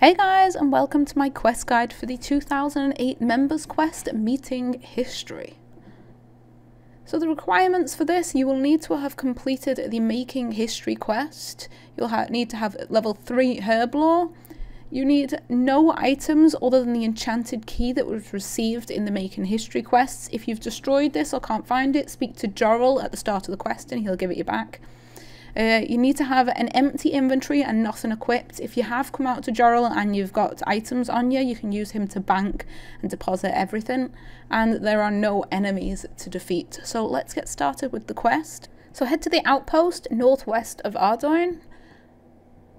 Hey guys, and welcome to my quest guide for the 2008 Members Quest Meeting History. So the requirements for this, you will need to have completed the Making History quest. You'll need to have level 3 Herb Lore. You need no items other than the enchanted key that was received in the Making History quests. If you've destroyed this or can't find it, speak to Jorrel at the start of the quest and he'll give it you back. You need to have an empty inventory and nothing equipped. If you have come out to Jorrel and you've got items on you, you can use him to bank and deposit everything. And there are no enemies to defeat. So let's get started with the quest. So head to the outpost northwest of Ardoin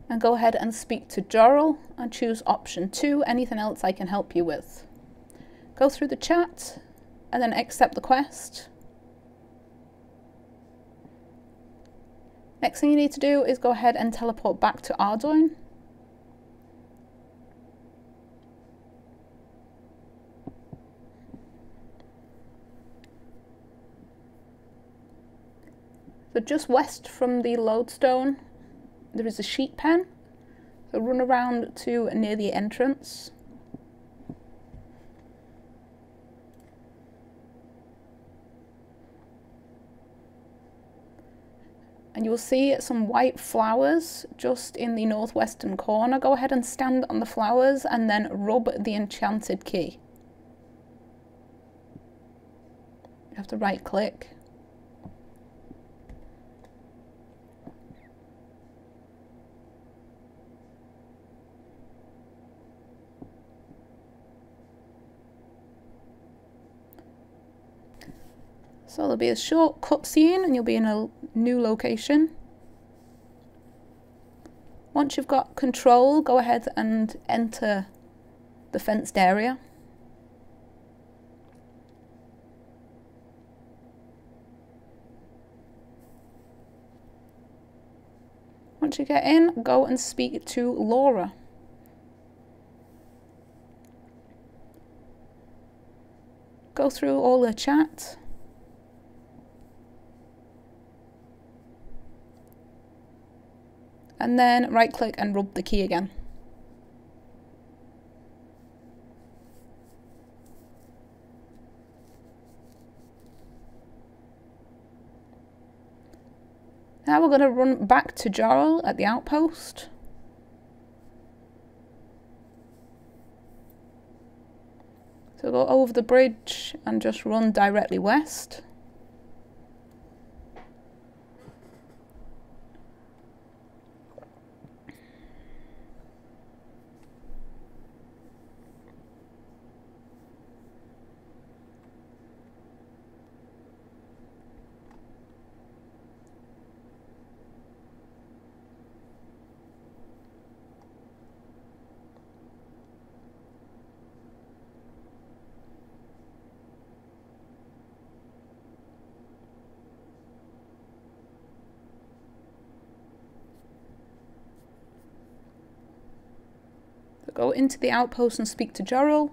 and go ahead and speak to Jorrel and choose option 2. Anything else I can help you with. Go through the chat and then accept the quest. Next thing you need to do is go ahead and teleport back to Ardoin. So just west from the lodestone there is a sheep pen. So run around to near the entrance. And you will see some white flowers just in the northwestern corner. Go ahead and stand on the flowers and then rub the enchanted key. You have to right click. So there'll be a short cutscene and you'll be in a new location. Once you've got control, go ahead and enter the fenced area. Once you get in, go and speak to Laura. Go through all the chat. And then right click and rub the key again. Now we're going to run back to Jorrel at the outpost. So go over the bridge and just run directly west. Go into the outpost and speak to Jorrel.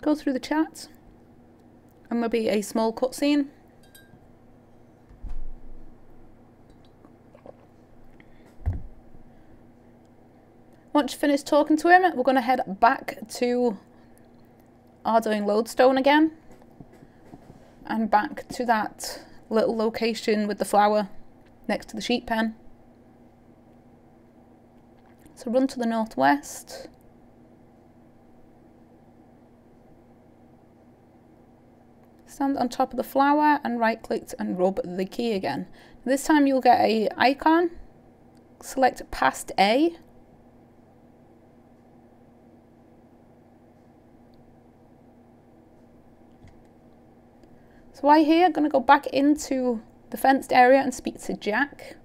Go through the chat. And there'll be a small cutscene. Once you finish talking to him, we're going to head back to Ardoin Lodestone again. And back to that little location with the flower next to the sheep pen. So run to the northwest. Stand on top of the flower and right click and rub the key again. This time you'll get an icon. Select past A. So while here, I'm going to go back into the fenced area and speak to Jack.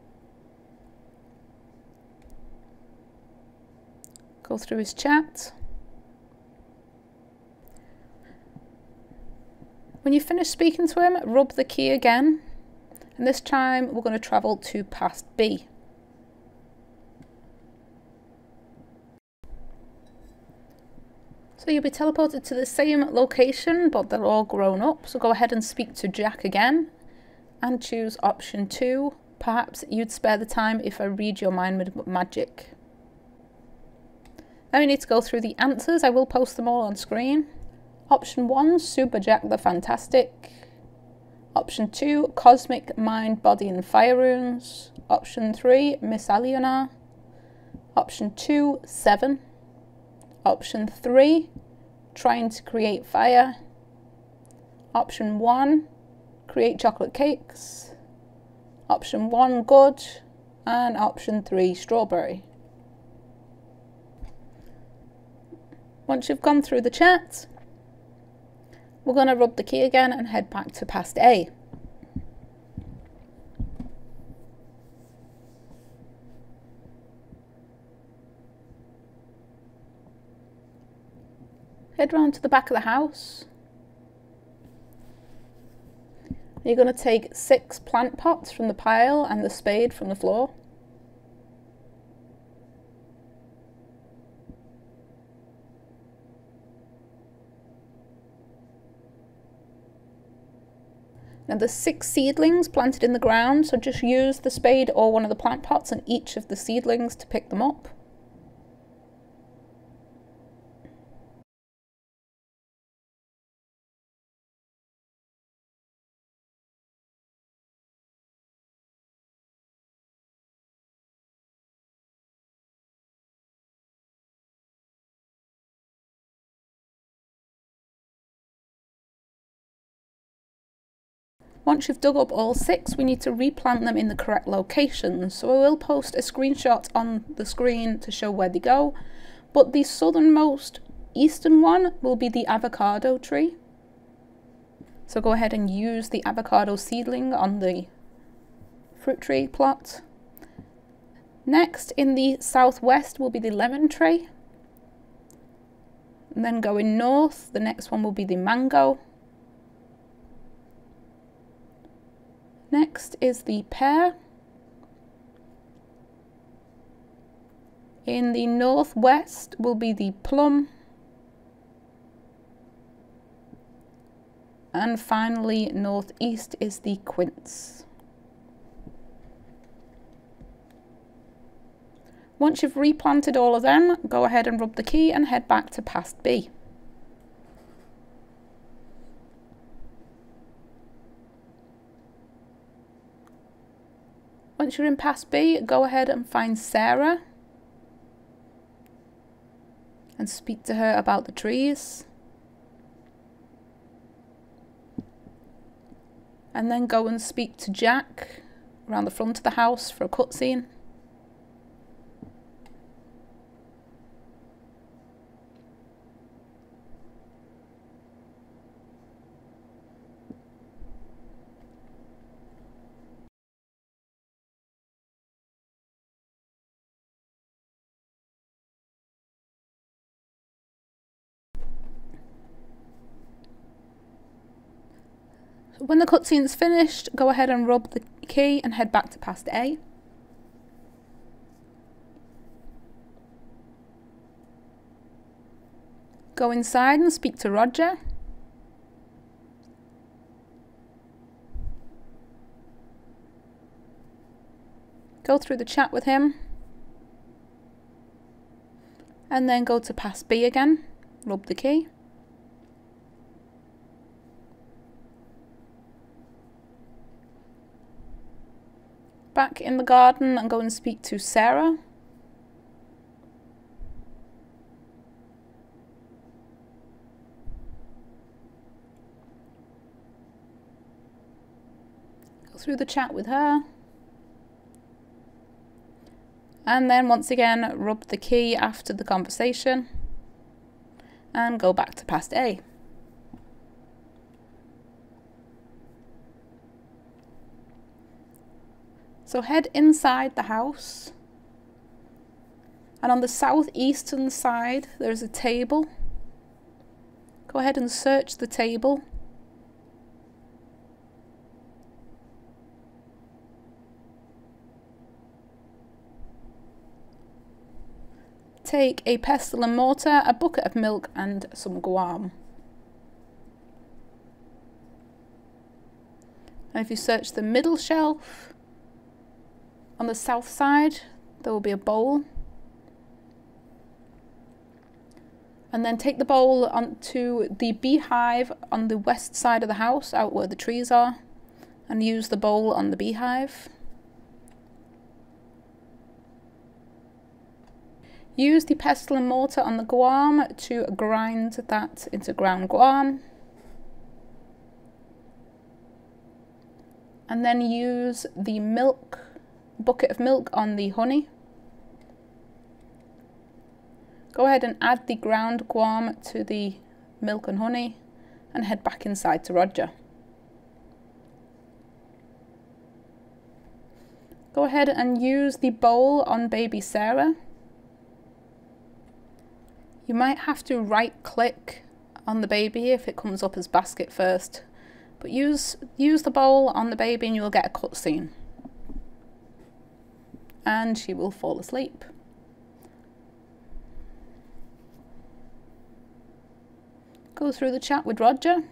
Go through his chat. When you finish speaking to him, rub the key again. And this time we're going to travel to past B. So you'll be teleported to the same location, but they're all grown up. So go ahead and speak to Jack again. And choose option 2, Perhaps you'd spare the time if I read your mind with magic. Now you need to go through the answers. I will post them all on screen. Option 1, Super Jack the Fantastic. Option 2, Cosmic Mind, Body and Fire Runes. Option 3, Miss Aliona. Option 2, 7. Option 3, Trying to Create Fire. Option 1, Create Chocolate Cakes. Option 1, Good. And option 3, Strawberry. Once you've gone through the chat, we're going to rub the key again and head back to past A. Head round to the back of the house. You're going to take 6 plant pots from the pile and the spade from the floor. Now there's 6 seedlings planted in the ground, so just use the spade or one of the plant pots and each of the seedlings to pick them up. Once you've dug up all 6, we need to replant them in the correct locations. So I will post a screenshot on the screen to show where they go. But the southernmost eastern one will be the avocado tree. So go ahead and use the avocado seedling on the fruit tree plot. Next, in the southwest will be the lemon tree. And then going north, the next one will be the mango. Next is the pear. In the northwest will be the plum. And finally, northeast is the quince. Once you've replanted all of them, go ahead and rub the key and head back to past B. Once you're in past B, go ahead and find Sarah and speak to her about the trees. And then go and speak to Jack around the front of the house for a cutscene. When the cutscene's finished, go ahead and rub the key and head back to past A. Go inside and speak to Roger. Go through the chat with him. And then go to past B again, rub the key. Back in the garden and go and speak to Sarah. Go through the chat with her. And then once again, rub the key after the conversation. And go back to past A. So head inside the house, and on the southeastern side there's a table. Go ahead and search the table. Take a pestle and mortar, a bucket of milk and some guam. And if you search the middle shelf, On the south side, there will be a bowl. And then take the bowl onto the beehive on the west side of the house, out where the trees are, and use the bowl on the beehive. Use the pestle and mortar on the guam to grind that into ground guam. And then use the bucket of milk on the honey. Go ahead and add the ground guam to the milk and honey and head back inside to Roger. Go ahead and use the bowl on baby Sarah. You might have to right click on the baby if it comes up as basket first, but use the bowl on the baby and you'll get a cutscene. And she will fall asleep. Go through the chat with Roger.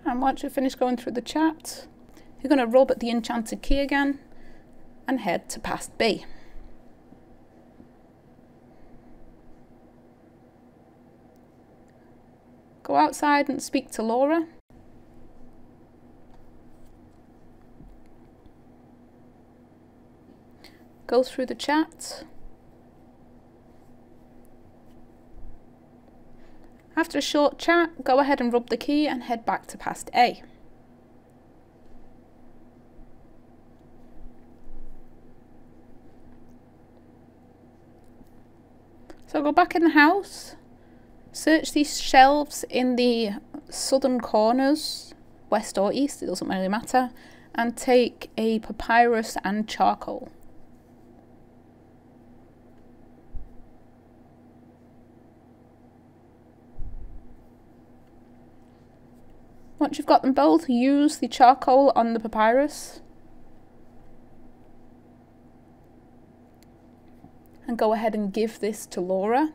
And once you finish going through the chat, you're going to rub at the enchanted key again and head to past B. Go outside and speak to Laura. Go through the chat. After a short chat, go ahead and rub the key and head back to past A. So go back in the house. Search these shelves in the southern corners, west or east, it doesn't really matter, and take a papyrus and charcoal. Once you've got them both, use the charcoal on the papyrus and go ahead and give this to Laura.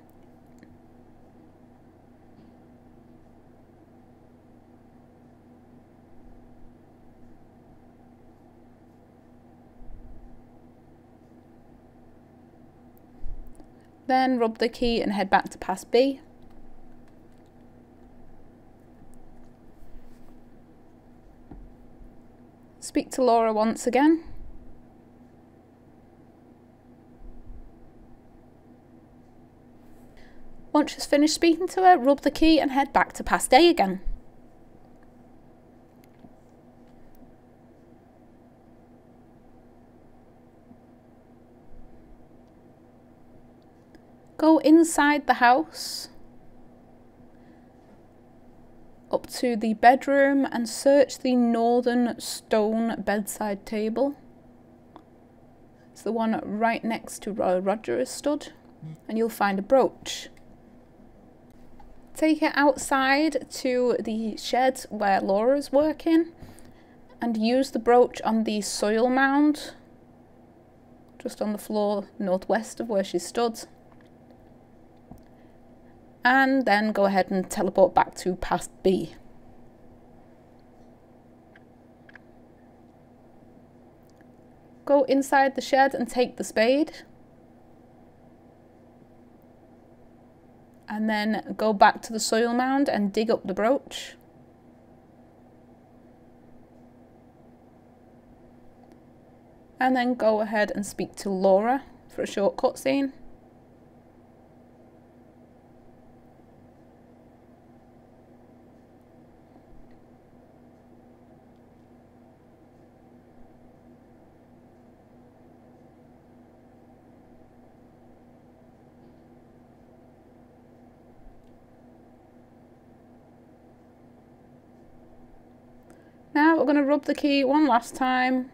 Then rub the key and head back to past B. Speak to Laura once again. Once she's finished speaking to her, rub the key and head back to past A again. Go inside the house, up to the bedroom and search the northern stone bedside table. It's the one right next to where Roger is stood, and you'll find a brooch. Take it outside to the shed where Laura is working and use the brooch on the soil mound just on the floor northwest of where she stood. And then go ahead and teleport back to past B. Go inside the shed and take the spade. And then go back to the soil mound and dig up the brooch. And then go ahead and speak to Laura for a short cutscene. Now we're going to rub the key one last time.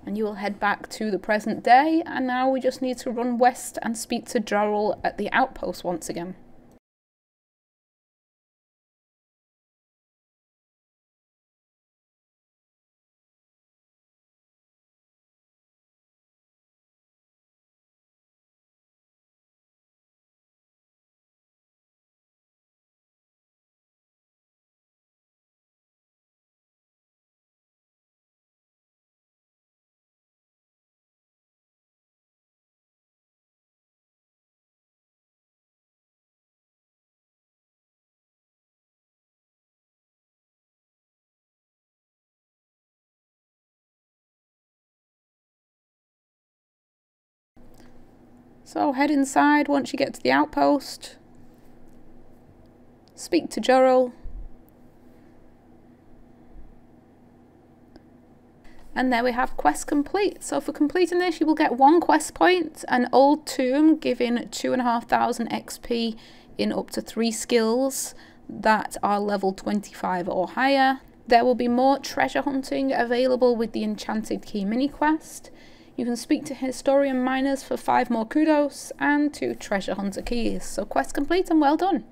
And you will head back to the present day. And now we just need to run west and speak to Jarl at the outpost once again. So head inside once you get to the outpost. Speak to Jorrel. And there we have quest complete. So for completing this, you will get 1 quest point, an old tomb giving 2,500 XP in up to 3 skills that are level 25 or higher. There will be more treasure hunting available with the Enchanted Key mini quest. You can speak to historian miners for 5 more kudos and 2 treasure hunter keys. So quest complete and well done.